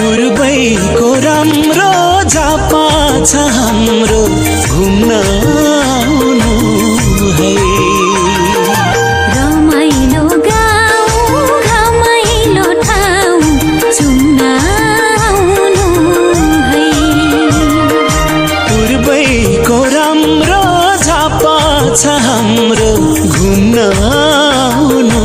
पूर्वैको राम्रो झापा छ हाम्रो घुम्न आउनु है। रमाइलो गाउँ घमाइलो ठाउँ चुम्न आउनु है। पूर्वैको राम्रो झापा छ हाम्रो घुम्न आउनु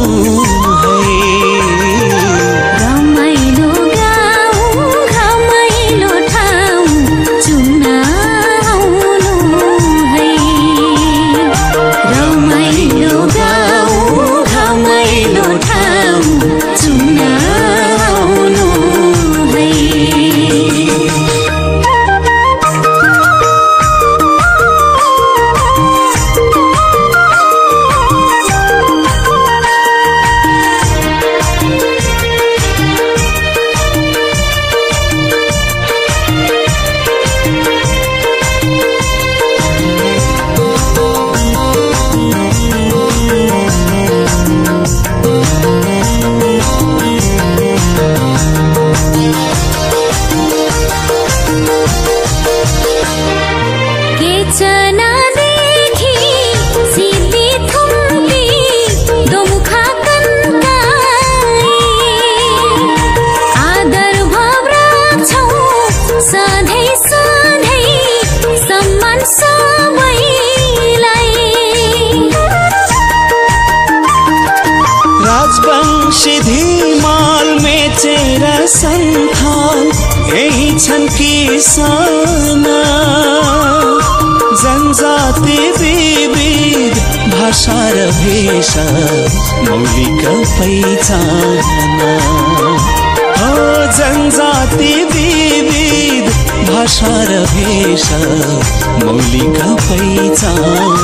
धिमाल मेचेर सन्थाल यही छन् किसाना। जनजाति विविध भाषा र भेषा मौलिक पहिचान। हो जनजाति विविध भाषा र भेषा मौलिक पहिचान।